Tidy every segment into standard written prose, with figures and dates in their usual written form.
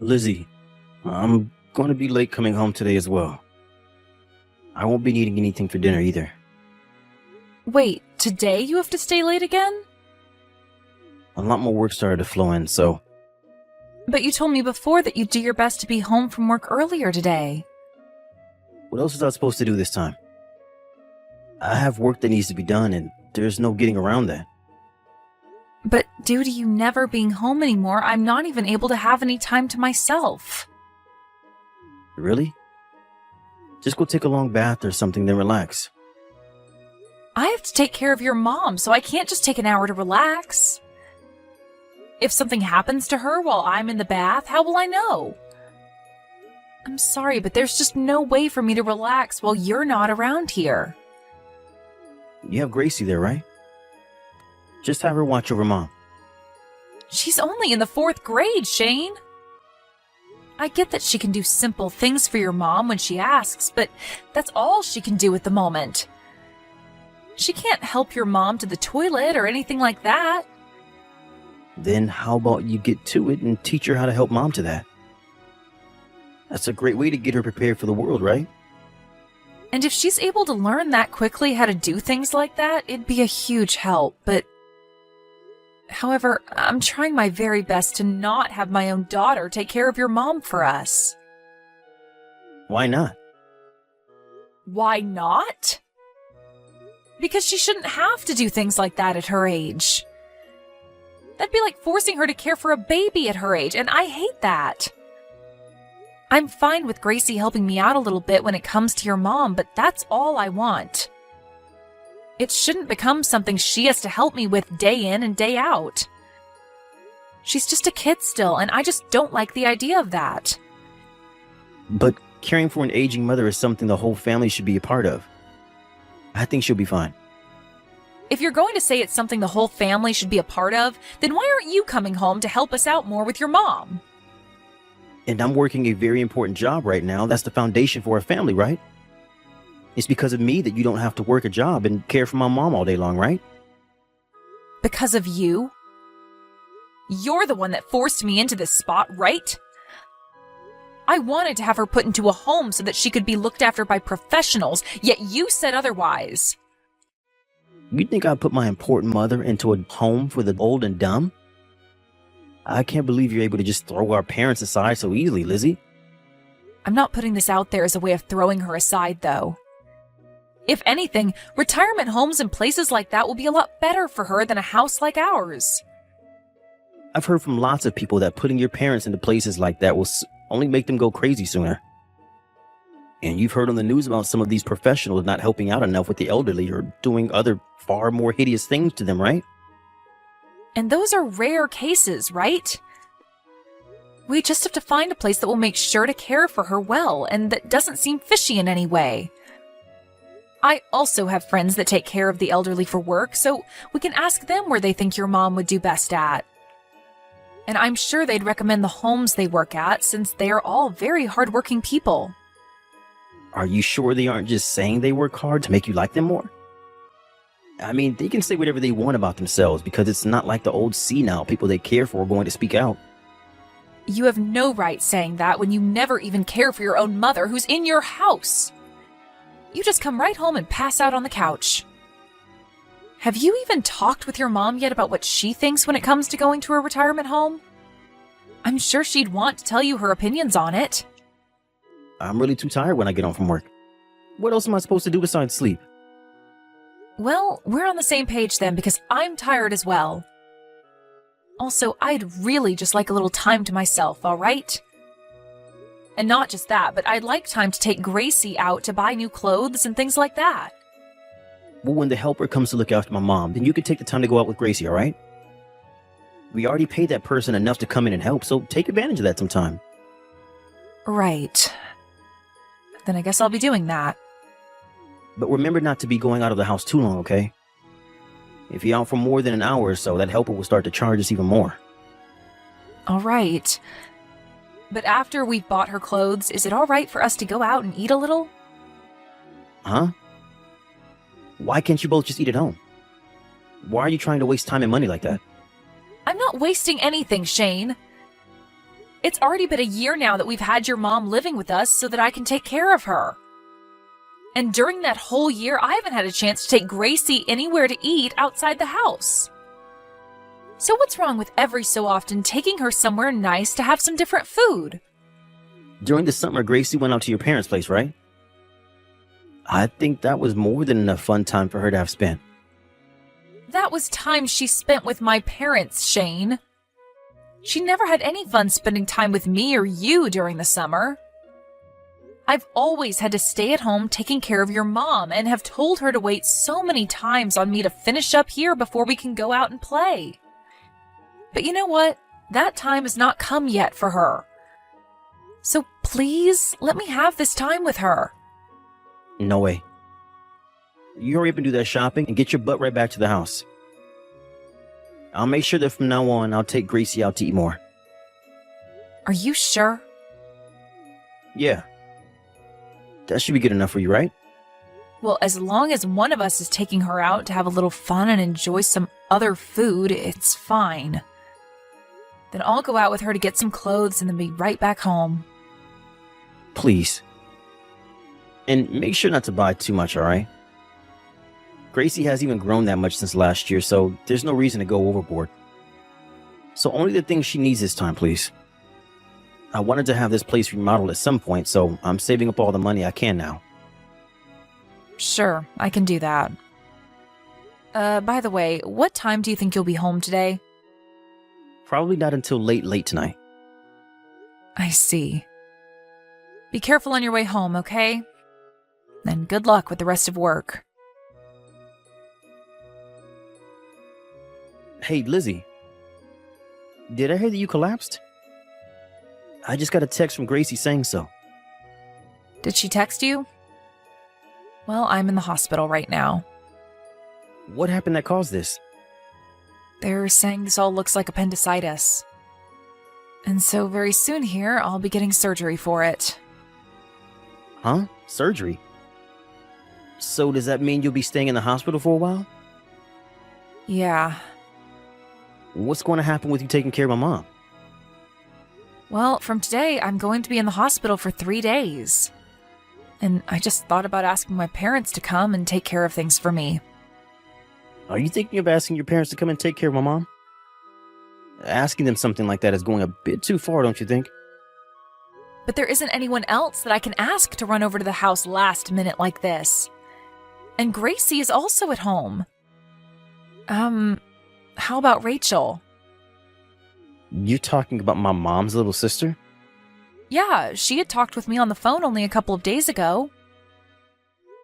Lizzie, I'm going to be late coming home today as well. I won't be needing anything for dinner either. Wait, today you have to stay late again? A lot more work started to flow in, so... But you told me before that you'd do your best to be home from work earlier today. What else was I supposed to do this time? I have work that needs to be done, and there's no getting around that. But due to you never being home anymore, I'm not even able to have any time to myself. Really? Just go take a long bath or something, then relax. I have to take care of your mom, so I can't just take an hour to relax. If something happens to her while I'm in the bath, how will I know? I'm sorry, but there's just no way for me to relax while you're not around here. You have Gracie there, right? Just have her watch over Mom. She's only in the 4th grade, Shane. I get that she can do simple things for your mom when she asks, but that's all she can do at the moment. She can't help your mom to the toilet or anything like that. Then how about you get to it and teach her how to help Mom to that? That's a great way to get her prepared for the world, right? And if she's able to learn that quickly how to do things like that, it'd be a huge help, but... However, I'm trying my very best to not have my own daughter take care of your mom for us. Why not? Why not? Because she shouldn't have to do things like that at her age. That'd be like forcing her to care for a baby at her age, and I hate that. I'm fine with Gracie helping me out a little bit when it comes to your mom, but that's all I want. It shouldn't become something she has to help me with day in and day out. She's just a kid still, and I just don't like the idea of that. But caring for an aging mother is something the whole family should be a part of. I think she'll be fine. If you're going to say it's something the whole family should be a part of, then why aren't you coming home to help us out more with your mom? And I'm working a very important job right now. That's the foundation for our family, right? It's because of me that you don't have to work a job and care for my mom all day long, right? Because of you? You're the one that forced me into this spot, right? I wanted to have her put into a home so that she could be looked after by professionals, yet you said otherwise. You think I put my important mother into a home for the old and dumb? I can't believe you're able to just throw our parents aside so easily, Lizzie. I'm not putting this out there as a way of throwing her aside, though. If anything, retirement homes and places like that will be a lot better for her than a house like ours. I've heard from lots of people that putting your parents into places like that will only make them go crazy sooner. And you've heard on the news about some of these professionals not helping out enough with the elderly or doing other far more hideous things to them, right? And those are rare cases, right? We just have to find a place that will make sure to care for her well and that doesn't seem fishy in any way. I also have friends that take care of the elderly for work, so we can ask them where they think your mom would do best at. And I'm sure they'd recommend the homes they work at since they are all very hardworking people. Are you sure they aren't just saying they work hard to make you like them more? I mean, they can say whatever they want about themselves because it's not like the old senile people they care for are going to speak out. You have no right saying that when you never even care for your own mother who's in your house. You just come right home and pass out on the couch. Have you even talked with your mom yet about what she thinks when it comes to going to a retirement home? I'm sure she'd want to tell you her opinions on it. I'm really too tired when I get home from work. What else am I supposed to do besides sleep? Well, we're on the same page then because I'm tired as well. Also, I'd really just like a little time to myself, all right? And not just that, but I'd like time to take Gracie out to buy new clothes and things like that. Well, when the helper comes to look after my mom, then you can take the time to go out with Gracie, all right? We already paid that person enough to come in and help, so take advantage of that sometime. Right. Then I guess I'll be doing that. But remember not to be going out of the house too long, okay? If you're out for more than an hour or so, that helper will start to charge us even more. All right. But after we've bought her clothes, is it all right for us to go out and eat a little? Huh? Why can't you both just eat at home? Why are you trying to waste time and money like that? I'm not wasting anything, Shane. It's already been a year now that we've had your mom living with us so that I can take care of her. And during that whole year, I haven't had a chance to take Gracie anywhere to eat outside the house. So what's wrong with every so often taking her somewhere nice to have some different food? During the summer, Gracie went out to your parents' place, right? I think that was more than enough fun time for her to have spent. That was time she spent with my parents, Shane. She never had any fun spending time with me or you during the summer. I've always had to stay at home taking care of your mom and have told her to wait so many times on me to finish up here before we can go out and play. But you know what? That time has not come yet for her. So please, let me have this time with her. No way. You hurry up and do that shopping and get your butt right back to the house. I'll make sure that from now on, I'll take Gracie out to eat more. Are you sure? Yeah. That should be good enough for you, right? Well, as long as one of us is taking her out to have a little fun and enjoy some other food, it's fine. Then I'll go out with her to get some clothes and then be right back home. Please. And make sure not to buy too much, alright? Gracie hasn't even grown that much since last year, so there's no reason to go overboard. So only the things she needs this time, please. I wanted to have this place remodeled at some point, so I'm saving up all the money I can now. Sure, I can do that. By the way, what time do you think you'll be home today? Probably not until late tonight. I see. Be careful on your way home, okay? And good luck with the rest of work. Hey, Lizzie. Did I hear that you collapsed? I just got a text from Gracie saying so. Did she text you? Well, I'm in the hospital right now. What happened that caused this? They're saying this all looks like appendicitis. And so very soon here, I'll be getting surgery for it. Huh? Surgery? So does that mean you'll be staying in the hospital for a while? Yeah. What's going to happen with you taking care of my mom? Well, from today, I'm going to be in the hospital for 3 days. And I just thought about asking my parents to come and take care of things for me. Are you thinking of asking your parents to come and take care of my mom? Asking them something like that is going a bit too far, don't you think? But there isn't anyone else that I can ask to run over to the house last minute like this. And Gracie is also at home. How about Rachel? You talking about my mom's little sister? Yeah, she had talked with me on the phone only a couple of days ago.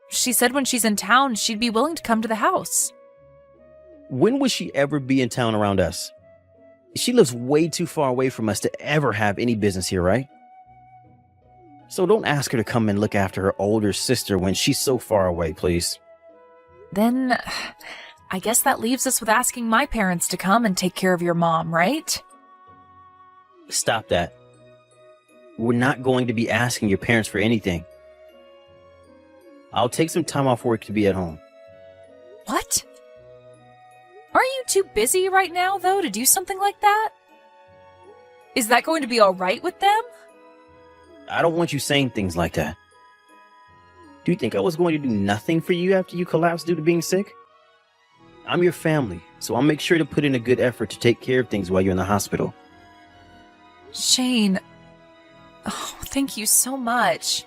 She said when she's in town, she'd be willing to come to the house. When would she ever be in town around us? She lives way too far away from us to ever have any business here, right? So don't ask her to come and look after her older sister when she's so far away, please. Then, I guess that leaves us with asking my parents to come and take care of your mom, right? Stop that. We're not going to be asking your parents for anything. I'll take some time off work to be at home. What? Are you too busy right now, though, to do something like that? Is that going to be all right with them? I don't want you saying things like that. Do you think I was going to do nothing for you after you collapsed due to being sick? I'm your family, so I'll make sure to put in a good effort to take care of things while you're in the hospital. Shane. Oh, thank you so much.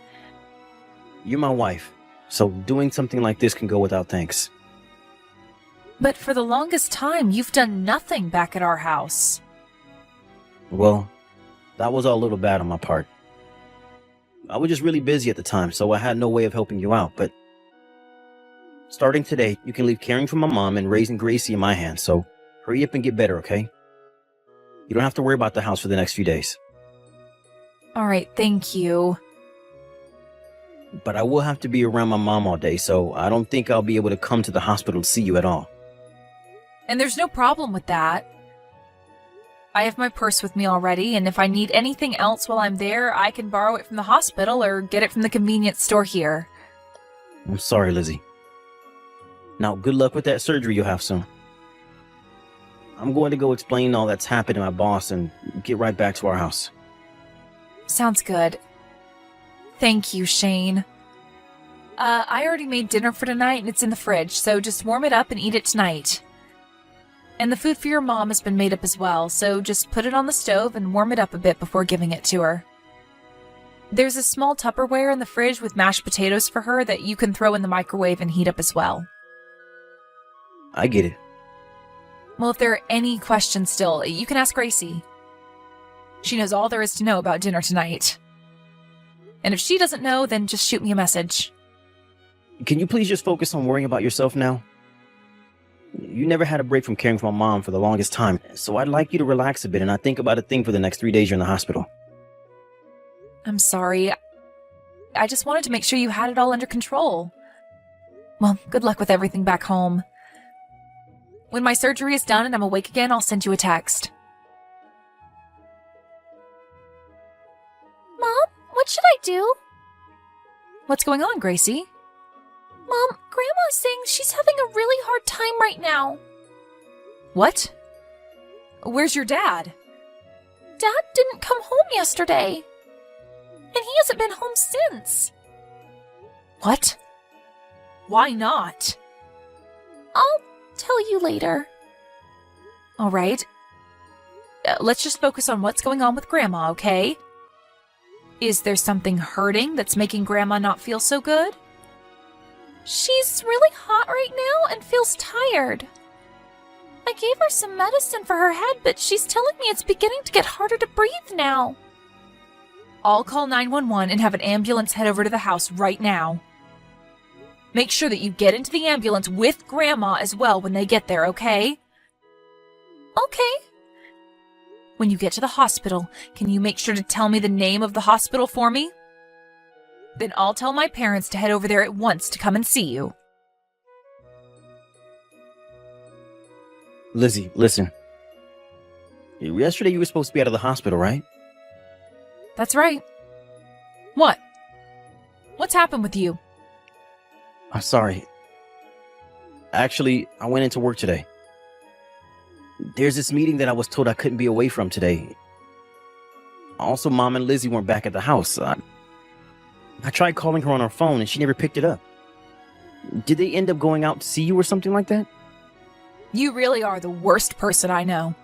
You're my wife, so doing something like this can go without thanks. But for the longest time, you've done nothing back at our house. Well, that was all a little bad on my part. I was just really busy at the time, so I had no way of helping you out, but starting today, you can leave caring for my mom and raising Gracie in my hands, so hurry up and get better, okay? You don't have to worry about the house for the next few days. All right, thank you. But I will have to be around my mom all day, so I don't think I'll be able to come to the hospital to see you at all. And there's no problem with that. I have my purse with me already, and if I need anything else while I'm there, I can borrow it from the hospital or get it from the convenience store here. I'm sorry, Lizzie. Now, good luck with that surgery you'll have soon. I'm going to go explain all that's happened to my boss and get right back to our house. Sounds good. Thank you, Shane. I already made dinner for tonight and it's in the fridge, so just warm it up and eat it tonight. And the food for your mom has been made up as well, so just put it on the stove and warm it up a bit before giving it to her. There's a small Tupperware in the fridge with mashed potatoes for her that you can throw in the microwave and heat up as well. I get it. Well, if there are any questions still, you can ask Gracie. She knows all there is to know about dinner tonight. And if she doesn't know, then just shoot me a message. Can you please just focus on worrying about yourself now? You never had a break from caring for my mom for the longest time, so I'd like you to relax a bit and not think about a thing for the next 3 days you're in the hospital. I'm sorry. I just wanted to make sure you had it all under control. Well, good luck with everything back home. When my surgery is done and I'm awake again, I'll send you a text. Mom, what should I do? What's going on, Gracie? Mom, Grandma's saying she's having a really hard time right now. What? Where's your dad? Dad didn't come home yesterday. And he hasn't been home since. What? Why not? I'll tell you later. All right. Let's just focus on what's going on with Grandma, okay? Is there something hurting that's making Grandma not feel so good? She's really hot right now and feels tired. I gave her some medicine for her head, but she's telling me it's beginning to get harder to breathe now. I'll call 911 and have an ambulance head over to the house right now. Make sure that you get into the ambulance with Grandma as well when they get there, okay? Okay. When you get to the hospital, can you make sure to tell me the name of the hospital for me? Then I'll tell my parents to head over there at once to come and see you. Lizzie, listen. Yesterday you were supposed to be out of the hospital, right? That's right. What? What's happened with you? I'm sorry. Actually, I went into work today. There's this meeting that I was told I couldn't be away from today. Also, Mom and Lizzie weren't back at the house. I tried calling her on her phone and she never picked it up. Did they end up going out to see you or something like that? You really are the worst person I know.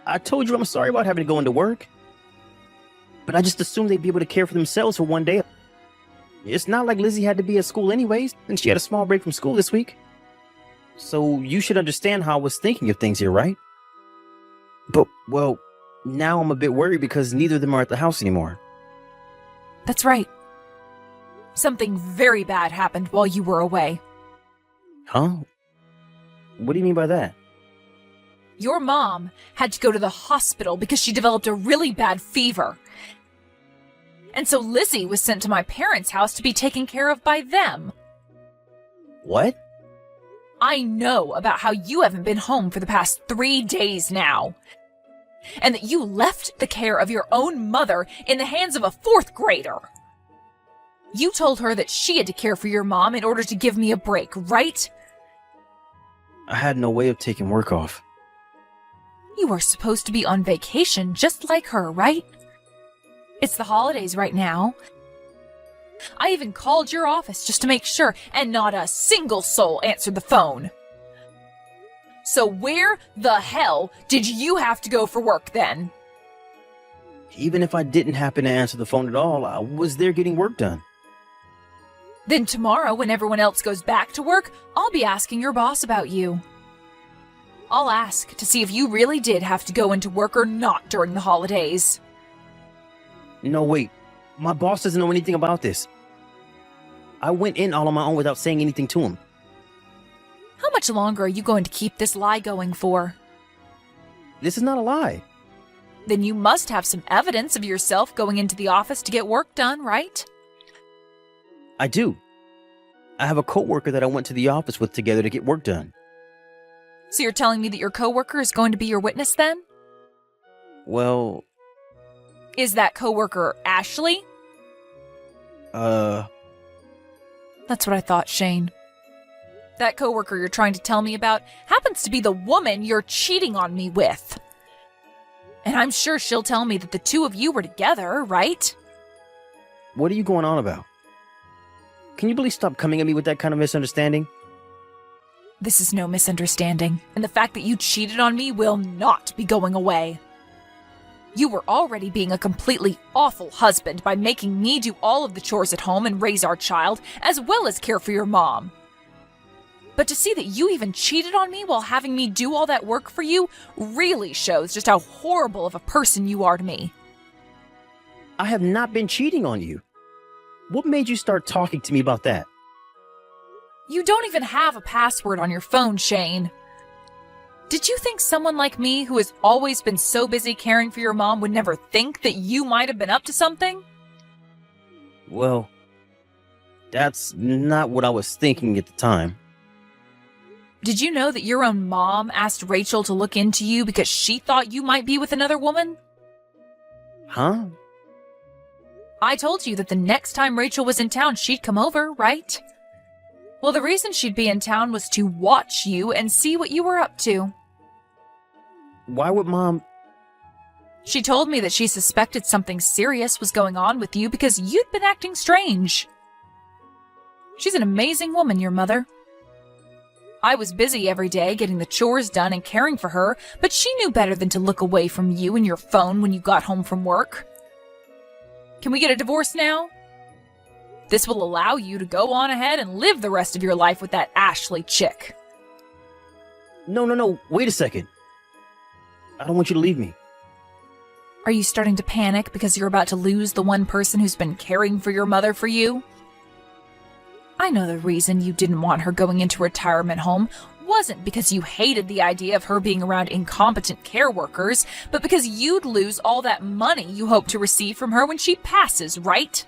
I told you I'm sorry about having to go into work. But I just assumed they'd be able to care for themselves for one day. It's not like Lizzie had to be at school anyways, and she had a small break from school this week. So you should understand how I was thinking of things here, right? But, well, now I'm a bit worried because neither of them are at the house anymore. That's right. Something very bad happened while you were away. Huh? What do you mean by that? Your mom had to go to the hospital because she developed a really bad fever. And so Lizzie was sent to my parents' house to be taken care of by them. What? I know about how you haven't been home for the past 3 days now. And that you left the care of your own mother in the hands of a 4th grader. You told her that she had to care for your mom in order to give me a break, right? I had no way of taking work off. You are supposed to be on vacation just like her, right? It's the holidays right now. I even called your office just to make sure, and not a single soul answered the phone. So where the hell did you have to go for work then? Even if I didn't happen to answer the phone at all, I was there getting work done. Then tomorrow, when everyone else goes back to work, I'll be asking your boss about you. I'll ask to see if you really did have to go into work or not during the holidays. No, wait. My boss doesn't know anything about this. I went in all on my own without saying anything to him. How much longer are you going to keep this lie going for? This is not a lie. Then you must have some evidence of yourself going into the office to get work done, right? I do. I have a coworker that I went to the office with together to get work done. So you're telling me that your coworker is going to be your witness then? Well... Is that coworker Ashley? That's what I thought, Shane. That coworker you're trying to tell me about happens to be the woman you're cheating on me with. And I'm sure she'll tell me that the two of you were together, right? What are you going on about? Can you please stop coming at me with that kind of misunderstanding? This is no misunderstanding, and the fact that you cheated on me will not be going away. You were already being a completely awful husband by making me do all of the chores at home and raise our child, as well as care for your mom. But to see that you even cheated on me while having me do all that work for you really shows just how horrible of a person you are to me. I have not been cheating on you. What made you start talking to me about that? You don't even have a password on your phone, Shane. Did you think someone like me, who has always been so busy caring for your mom, would never think that you might have been up to something? Well, that's not what I was thinking at the time. Did you know that your own mom asked Rachel to look into you because she thought you might be with another woman? Huh? I told you that the next time Rachel was in town, she'd come over, right? Well, the reason she'd be in town was to watch you and see what you were up to. Why would Mom... She told me that she suspected something serious was going on with you because you'd been acting strange. She's an amazing woman, your mother. I was busy every day getting the chores done and caring for her, but she knew better than to look away from you and your phone when you got home from work. Can we get a divorce now? This will allow you to go on ahead and live the rest of your life with that Ashley chick. No, wait a second. I don't want you to leave me. Are you starting to panic because you're about to lose the one person who's been caring for your mother for you? I know the reason you didn't want her going into a retirement home wasn't because you hated the idea of her being around incompetent care workers, but because you'd lose all that money you hope to receive from her when she passes, right?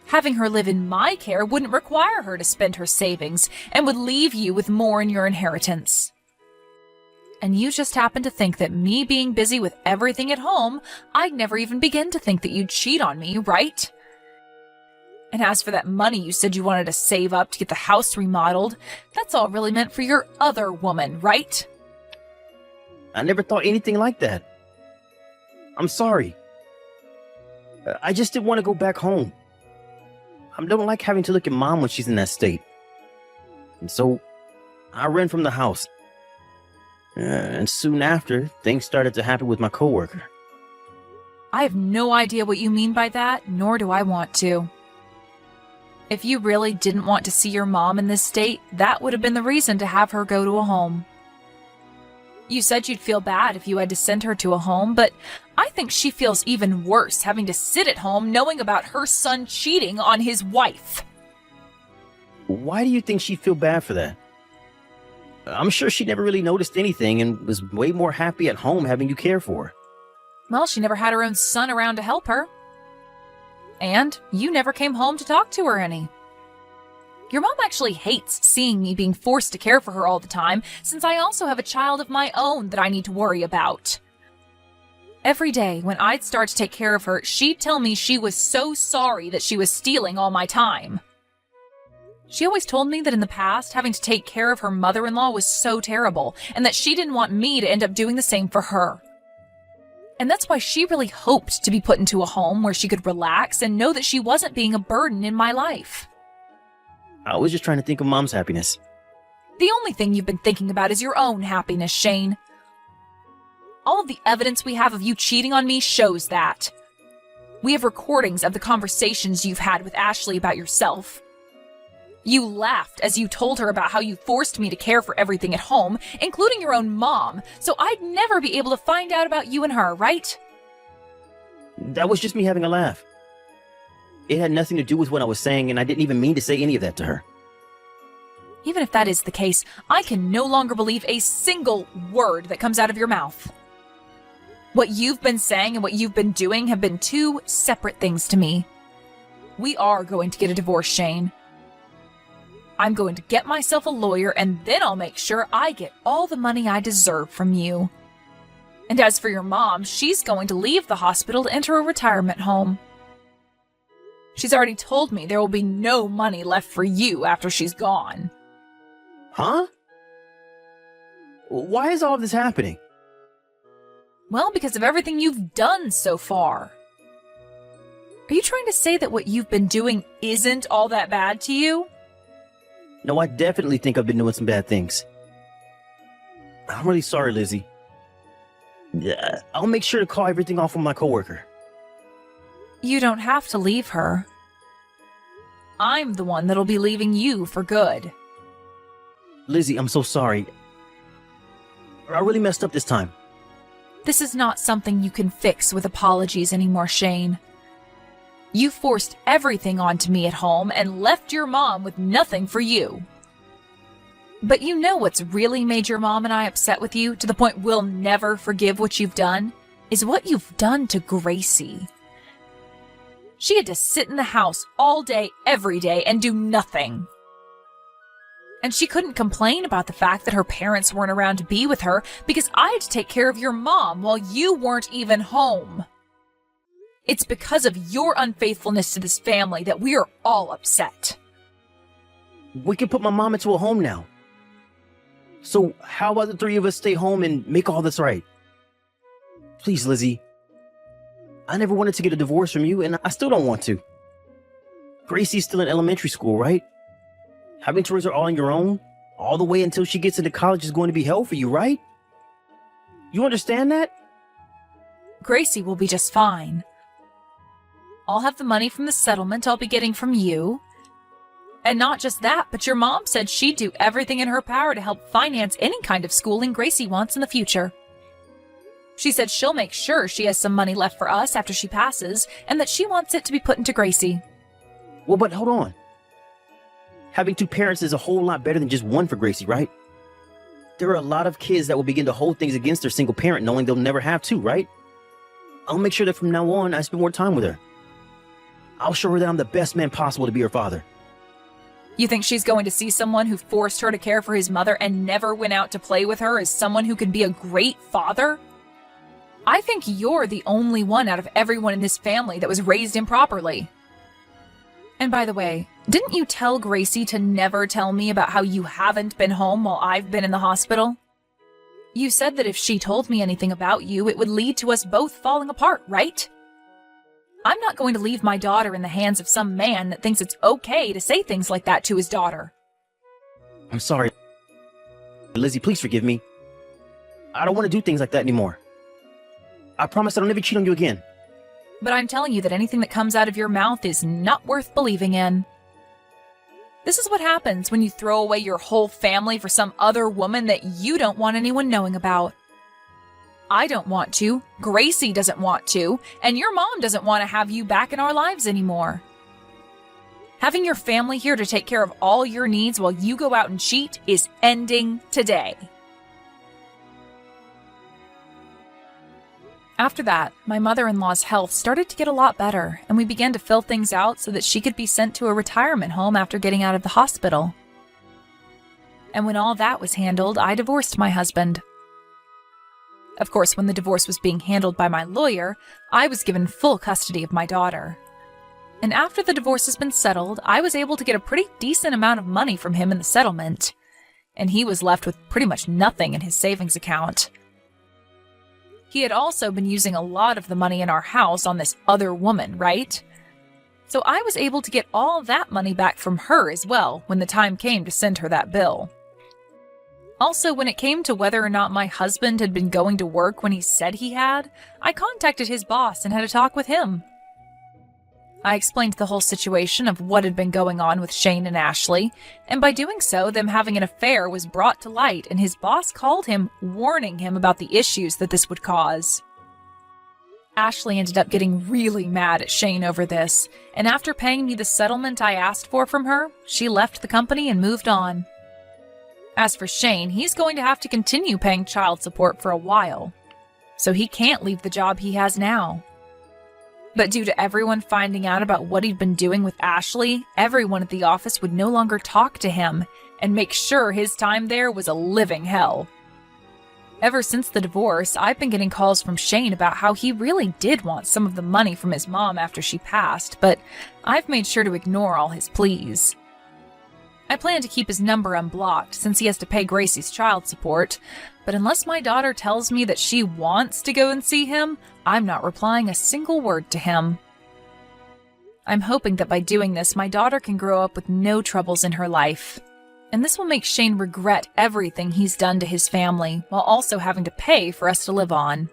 Having her live in my care wouldn't require her to spend her savings and would leave you with more in your inheritance. And you just happen to think that me being busy with everything at home, I'd never even begin to think that you'd cheat on me, right? And as for that money you said you wanted to save up to get the house remodeled, that's all really meant for your other woman, right? I never thought anything like that. I'm sorry. I just didn't want to go back home. I don't like having to look at Mom when she's in that state. And so, I ran from the house. And soon after, things started to happen with my coworker. I have no idea what you mean by that, nor do I want to. If you really didn't want to see your mom in this state, that would have been the reason to have her go to a home. You said you'd feel bad if you had to send her to a home, but I think she feels even worse having to sit at home knowing about her son cheating on his wife. Why do you think she'd feel bad for that? I'm sure she never really noticed anything and was way more happy at home having you care for her. Well, she never had her own son around to help her. And you never came home to talk to her any. Your mom actually hates seeing me being forced to care for her all the time, since I also have a child of my own that I need to worry about. Every day, when I'd start to take care of her, she'd tell me she was so sorry that she was stealing all my time. She always told me that in the past, having to take care of her mother-in-law was so terrible, and that she didn't want me to end up doing the same for her. And that's why she really hoped to be put into a home where she could relax and know that she wasn't being a burden in my life. I was just trying to think of Mom's happiness. The only thing you've been thinking about is your own happiness, Shane. All of the evidence we have of you cheating on me shows that. We have recordings of the conversations you've had with Ashley about yourself. You laughed as you told her about how you forced me to care for everything at home, including your own mom, so I'd never be able to find out about you and her, right? That was just me having a laugh. It had nothing to do with what I was saying, and I didn't even mean to say any of that to her. Even if that is the case, I can no longer believe a single word that comes out of your mouth. What you've been saying and what you've been doing have been two separate things to me. We are going to get a divorce, Shane. I'm going to get myself a lawyer, and then I'll make sure I get all the money I deserve from you. And as for your mom, she's going to leave the hospital to enter a retirement home. She's already told me there will be no money left for you after she's gone. Huh? Why is all of this happening? Well, because of everything you've done so far. Are you trying to say that what you've been doing isn't all that bad to you? No, I definitely think I've been doing some bad things. I'm really sorry, Lizzie. Yeah, I'll make sure to call everything off with my coworker. You don't have to leave her. I'm the one that'll be leaving you for good. Lizzie, I'm so sorry. I really messed up this time. This is not something you can fix with apologies anymore, Shane. You forced everything onto me at home and left your mom with nothing for you. But you know what's really made your mom and I upset with you to the point we'll never forgive what you've done? Is what you've done to Gracie. She had to sit in the house all day, every day, and do nothing. And she couldn't complain about the fact that her parents weren't around to be with her because I had to take care of your mom while you weren't even home. It's because of your unfaithfulness to this family that we are all upset. We can put my mom into a home now. So how about the three of us stay home and make all this right? Please, Lizzie. I never wanted to get a divorce from you, and I still don't want to. Gracie's still in elementary school, right? Having to raise her all on your own, all the way until she gets into college is going to be hell for you, right? You understand that? Gracie will be just fine. I'll have the money from the settlement I'll be getting from you. And not just that, but your mom said she'd do everything in her power to help finance any kind of schooling Gracie wants in the future. She said she'll make sure she has some money left for us after she passes, and that she wants it to be put into Gracie. Well, but hold on. Having two parents is a whole lot better than just one for Gracie, right? There are a lot of kids that will begin to hold things against their single parent knowing they'll never have two, right? I'll make sure that from now on I spend more time with her. I'll show her that I'm the best man possible to be her father. You think she's going to see someone who forced her to care for his mother and never went out to play with her as someone who can be a great father? I think you're the only one out of everyone in this family that was raised improperly. And by the way, didn't you tell Gracie to never tell me about how you haven't been home while I've been in the hospital? You said that if she told me anything about you, it would lead to us both falling apart, right? I'm not going to leave my daughter in the hands of some man that thinks it's okay to say things like that to his daughter. I'm sorry. Lizzie, please forgive me. I don't want to do things like that anymore. I promise I don't ever cheat on you again. But I'm telling you that anything that comes out of your mouth is not worth believing in. This is what happens when you throw away your whole family for some other woman that you don't want anyone knowing about. I don't want to, Gracie doesn't want to, and your mom doesn't want to have you back in our lives anymore. Having your family here to take care of all your needs while you go out and cheat is ending today. After that, my mother-in-law's health started to get a lot better, and we began to fill things out so that she could be sent to a retirement home after getting out of the hospital. And when all that was handled, I divorced my husband. Of course, when the divorce was being handled by my lawyer, I was given full custody of my daughter. And after the divorce has been settled, I was able to get a pretty decent amount of money from him in the settlement. And he was left with pretty much nothing in his savings account. He had also been using a lot of the money in our house on this other woman, right? So I was able to get all that money back from her as well when the time came to send her that bill. Also, when it came to whether or not my husband had been going to work when he said he had, I contacted his boss and had a talk with him. I explained the whole situation of what had been going on with Shane and Ashley, and by doing so, them having an affair was brought to light, and his boss called him, warning him about the issues that this would cause. Ashley ended up getting really mad at Shane over this, and after paying me the settlement I asked for from her, she left the company and moved on. As for Shane, he's going to have to continue paying child support for a while, so he can't leave the job he has now. But due to everyone finding out about what he'd been doing with Ashley, everyone at the office would no longer talk to him and make sure his time there was a living hell. Ever since the divorce, I've been getting calls from Shane about how he really did want some of the money from his mom after she passed, but I've made sure to ignore all his pleas. I plan to keep his number unblocked since he has to pay Gracie's child support, but unless my daughter tells me that she wants to go and see him, I'm not replying a single word to him. I'm hoping that by doing this, my daughter can grow up with no troubles in her life. And this will make Shane regret everything he's done to his family, while also having to pay for us to live on.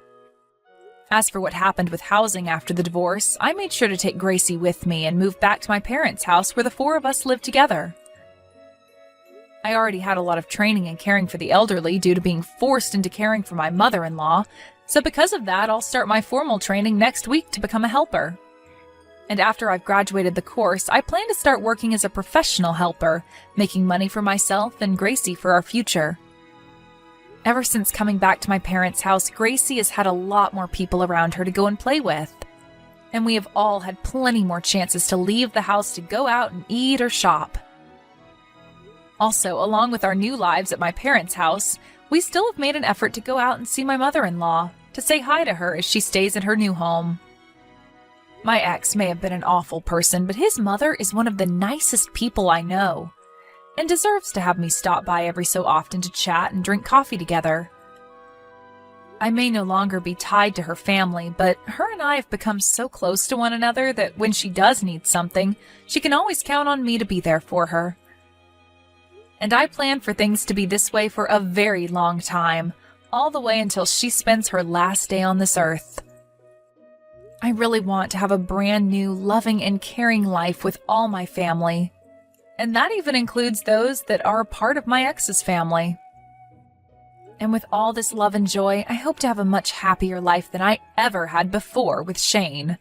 As for what happened with housing after the divorce, I made sure to take Gracie with me and move back to my parents' house where the four of us live together. I already had a lot of training in caring for the elderly due to being forced into caring for my mother-in-law, so because of that, I'll start my formal training next week to become a helper. And after I've graduated the course, I plan to start working as a professional helper, making money for myself and Gracie for our future. Ever since coming back to my parents' house, Gracie has had a lot more people around her to go and play with. And we have all had plenty more chances to leave the house to go out and eat or shop. Also, along with our new lives at my parents' house, we still have made an effort to go out and see my mother-in-law, to say hi to her as she stays in her new home. My ex may have been an awful person, but his mother is one of the nicest people I know, and deserves to have me stop by every so often to chat and drink coffee together. I may no longer be tied to her family, but her and I have become so close to one another that when she does need something, she can always count on me to be there for her. And I plan for things to be this way for a very long time, all the way until she spends her last day on this earth. I really want to have a brand new, loving and caring life with all my family. And that even includes those that are part of my ex's family. And with all this love and joy, I hope to have a much happier life than I ever had before with Shane.